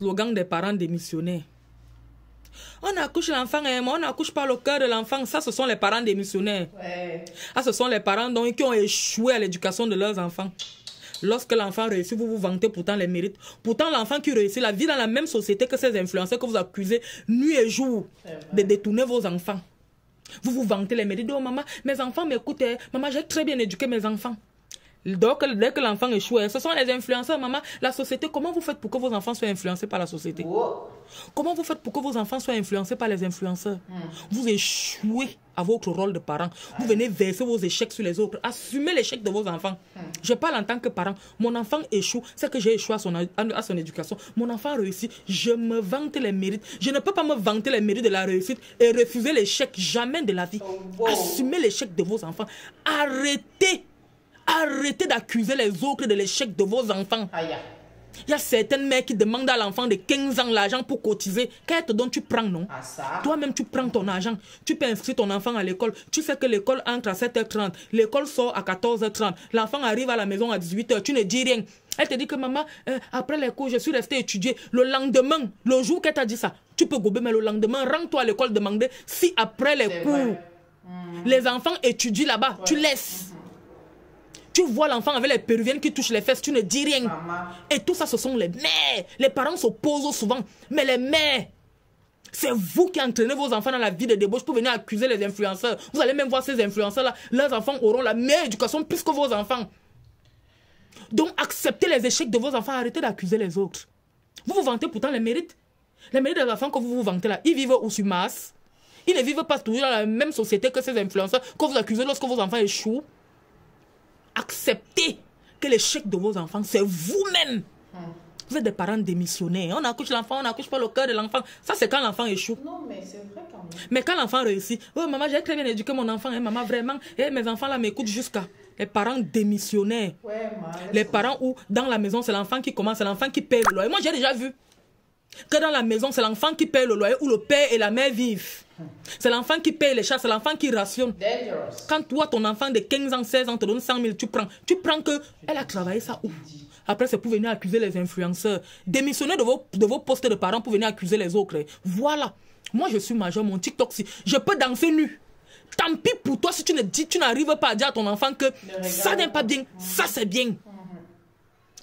slogan des parents démissionnaires. On accouche l'enfant, mais on n'accouche pas le cœur de l'enfant. Ça, ce sont les parents démissionnaires. Ouais. Ah, ce sont les parents donc, qui ont échoué à l'éducation de leurs enfants. Lorsque l'enfant réussit, vous vous vantez pourtant les mérites. Pourtant, l'enfant qui réussit, la vie dans la même société que ces influenceurs que vous accusez nuit et jour de détourner vos enfants. Vous vous vantez les mérites. Oh maman, mes enfants m'écoutent. Maman, j'ai très bien éduqué mes enfants. Donc, dès que l'enfant échoue, ce sont les influenceurs, maman. La société, comment vous faites pour que vos enfants soient influencés par la société? Comment vous faites pour que vos enfants soient influencés par les influenceurs? Vous échouez à votre rôle de parent. Vous venez verser vos échecs sur les autres. Assumez l'échec de vos enfants. Je parle en tant que parent. Mon enfant échoue, c'est que j'ai échoué à son éducation. Mon enfant réussit, je me vante les mérites. Je ne peux pas me vanter les mérites de la réussite et refuser l'échec jamais de la vie. Assumez l'échec de vos enfants. Arrêtez d'accuser les autres de l'échec de vos enfants. Il y a certaines mères qui demandent à l'enfant de 15 ans l'argent pour cotiser. Qu'elle te donne, tu prends, non? Toi-même, tu prends ton argent. Tu peux inscrire ton enfant à l'école. Tu sais que l'école entre à 7h30. L'école sort à 14h30. L'enfant arrive à la maison à 18h. Tu ne dis rien. Elle te dit que maman, après les cours, je suis restée étudier. Le lendemain, le jour qu'elle t'a dit ça, tu peux gober, mais le lendemain, rends-toi à l'école demander si après les cours, les enfants étudient là-bas. Tu laisses. Tu vois l'enfant avec les péruviennes qui touchent les fesses, tu ne dis rien. Maman. Et tout ça, ce sont les mères. Les parents s'opposent souvent. Mais les mères, c'est vous qui entraînez vos enfants dans la vie de débauche pour venir accuser les influenceurs. Vous allez même voir ces influenceurs-là. Leurs enfants auront la meilleure éducation plus que vos enfants. Donc, acceptez les échecs de vos enfants. Arrêtez d'accuser les autres. Vous vous vantez pourtant les mérites. Les mérites des enfants que vous vous vantez là, ils vivent où sur Mars? Ils ne vivent pas toujours dans la même société que ces influenceurs que vous accusez lorsque vos enfants échouent. Acceptez que l'échec de vos enfants, c'est vous-même. Vous êtes des parents démissionnaires. On accouche l'enfant, on n'accouche pas le cœur de l'enfant. Ça, c'est quand l'enfant échoue. Non, mais c'est vrai quand même. Mais quand l'enfant réussit, oh maman, j'ai très bien éduqué mon enfant, hein, maman, vraiment. Et mes enfants là m'écoutent jusqu'à. Les parents démissionnaires. Les parents où, dans la maison, c'est l'enfant qui commence, c'est l'enfant qui paye le loyer. Moi, j'ai déjà vu que dans la maison, c'est l'enfant qui paye le loyer, où le père et la mère vivent. C'est l'enfant qui paye les chats, c'est l'enfant qui rationne. Dangerous. Quand toi, ton enfant de 15 ans, 16 ans te donne 100 000, tu prends que elle a travaillé ça où? Après, c'est pour venir accuser les influenceurs. Démissionnez de vos postes de parents pour venir accuser les autres. Voilà. Moi, je suis majeur, mon TikTok, si je peux danser nu. Tant pis pour toi si tu n'arrives pas à dire à ton enfant que ça n'est pas bien, ça c'est bien.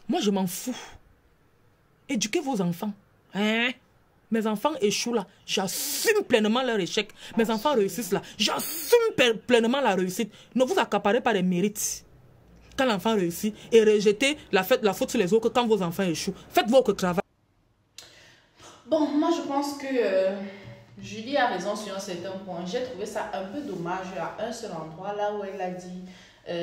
Moi, je m'en fous. Éduquez vos enfants. Hein? Mes enfants échouent là, j'assume pleinement leur échec. Mes enfants réussissent là, j'assume pleinement la réussite. Ne vous accaparez pas les mérites. Quand l'enfant réussit et rejetez la faute sur les autres quand vos enfants échouent. Faites votre travail. Bon, moi je pense que Julie a raison sur un certain point. J'ai trouvé ça un peu dommage à un seul endroit, là où elle a dit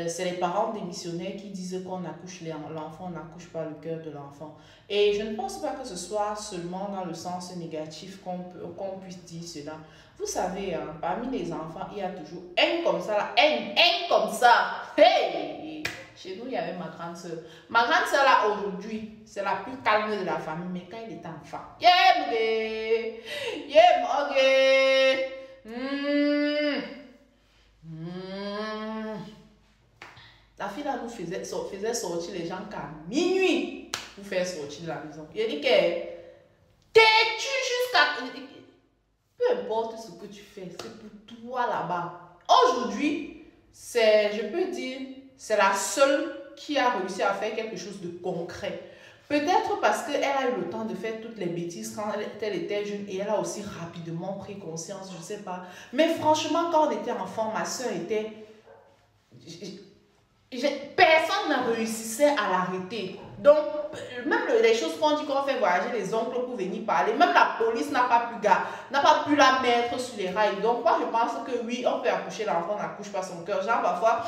c'est les parents démissionnaires qui disent qu'on accouche l'enfant, on n'accouche pas le cœur de l'enfant. Et je ne pense pas que ce soit seulement dans le sens négatif qu'on puisse dire cela. Vous savez, hein, parmi les enfants, il y a toujours un comme ça, là, un comme ça. Hey! Chez nous, il y avait ma grande soeur. Ma grande soeur, là, aujourd'hui, c'est la plus calme de la famille, mais quand elle était enfant, la fille là nous faisait sortir les gens qu'à minuit pour faire sortir de la maison. Il a dit que t'es-tu jusqu'à... Peu importe ce que tu fais, c'est pour toi là-bas. Aujourd'hui, je peux dire, c'est la seule qui a réussi à faire quelque chose de concret. Peut-être parce qu'elle a eu le temps de faire toutes les bêtises quand elle était jeune et elle a aussi rapidement pris conscience, je ne sais pas. Mais franchement, quand on était enfant, ma soeur était... Personne n'a réussissait à l'arrêter. Donc, même les choses qu'on dit qu'on fait voyager les oncles pour venir parler, même la police n'a pas pu la mettre sur les rails. Donc, moi, je pense que oui, on peut accoucher l'enfant, on n'accouche pas son cœur. Genre, parfois,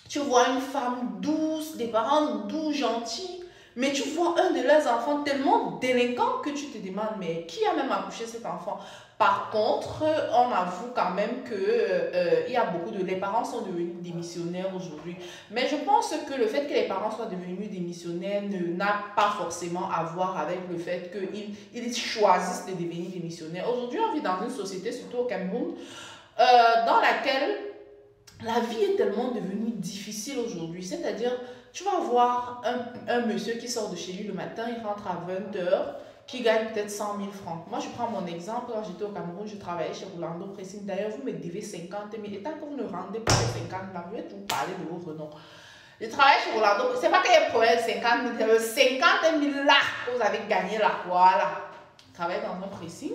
tu vois une femme douce, des parents doux, gentils, mais tu vois un de leurs enfants tellement délinquant que tu te demandes, mais qui a même accouché cet enfant? Par contre, on avoue quand même que il y a les parents sont devenus démissionnaires aujourd'hui. Mais je pense que le fait que les parents soient devenus démissionnaires n'a pas forcément à voir avec le fait qu'ils choisissent de devenir démissionnaires. Aujourd'hui, on vit dans une société, surtout au Cameroun, dans laquelle la vie est tellement devenue difficile aujourd'hui. C'est-à-dire, tu vas voir un monsieur qui sort de chez lui le matin, il rentre à 20h, qui gagne peut-être 100 000 francs. Moi, je prends mon exemple. Quand j'étais au Cameroun, je travaillais chez Rolando Pressing. D'ailleurs, vous me devez 50 000. Et tant que vous ne rendez pas les 50 000, je vais vous parler de votre nom. Je travaille chez Rolando. C'est pas qu'il y a un problème, 50 000. 50 000 là que vous avez gagné là. Voilà. Je travaillais dans un pressing.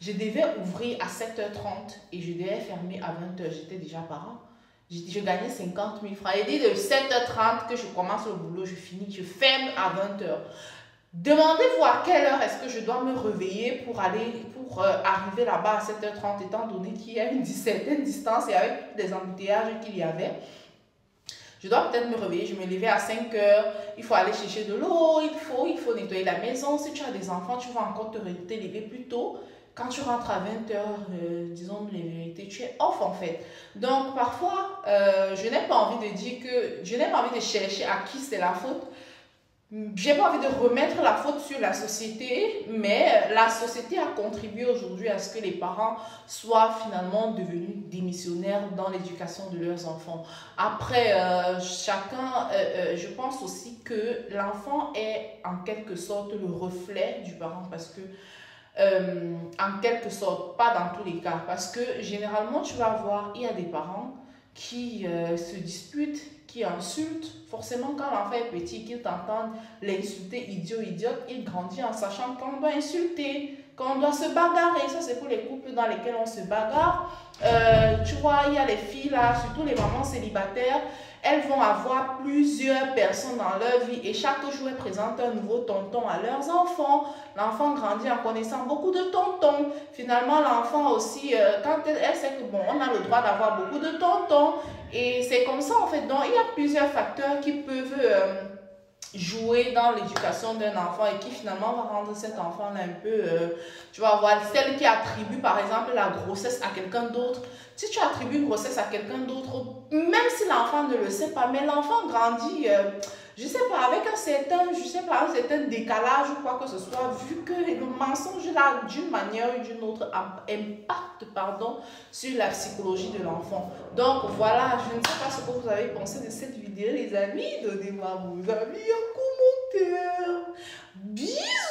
Je devais ouvrir à 7h30 et je devais fermer à 20h. J'étais déjà parent. Je gagnais 50 000 francs. Il dit de 7h30 que je commence le boulot, je finis, je ferme à 20h. Demandez-vous à quelle heure est-ce que je dois me réveiller pour arriver là-bas à 7h30, étant donné qu'il y a une certaine distance et avec les embouteillages qu'il y avait. Je dois peut-être me réveiller, je me levais à 5h, il faut aller chercher de l'eau, il faut nettoyer la maison. Si tu as des enfants, tu vas encore te lever plus tôt. Quand tu rentres à 20h, disons les vérités, tu es off en fait. Donc parfois, je n'ai pas envie de dire que, je n'ai pas envie de chercher à qui c'est la faute. J'ai pas envie de remettre la faute sur la société, mais la société a contribué aujourd'hui à ce que les parents soient finalement devenus démissionnaires dans l'éducation de leurs enfants. Après, je pense aussi que l'enfant est en quelque sorte le reflet du parent parce que en quelque sorte, pas dans tous les cas, parce que généralement tu vas voir, il y a des parents qui se disputent, qui insultent. Forcément, quand l'enfant est petit, qu'il t'entende l'insulter idiot, idiote, il grandit en sachant qu'on doit insulter, qu'on doit se bagarrer. Ça, c'est pour les couples dans lesquels on se bagarre. Tu vois, il y a les filles là, surtout les mamans célibataires, elles vont avoir plusieurs personnes dans leur vie et chaque jour, elles présentent un nouveau tonton à leurs enfants. L'enfant grandit en connaissant beaucoup de tontons. Finalement, l'enfant aussi, quand elle sait que bon, on a le droit d'avoir beaucoup de tontons. Et c'est comme ça en fait. Donc, il y a plusieurs facteurs qui peuvent jouer dans l'éducation d'un enfant et qui finalement va rendre cet enfant-là un peu, tu vas voir, celle qui attribue par exemple la grossesse à quelqu'un d'autre. Si tu attribues une grossesse à quelqu'un d'autre, même si l'enfant ne le sait pas, mais l'enfant grandit, je sais pas, avec un certain décalage ou quoi que ce soit, vu que le mensonge là, d'une manière ou d'une autre, impacte, sur la psychologie de l'enfant. Donc voilà, je ne sais pas ce que vous avez pensé de cette vidéo, les amis. Donnez-moi vos avis en commentaire. Bisous!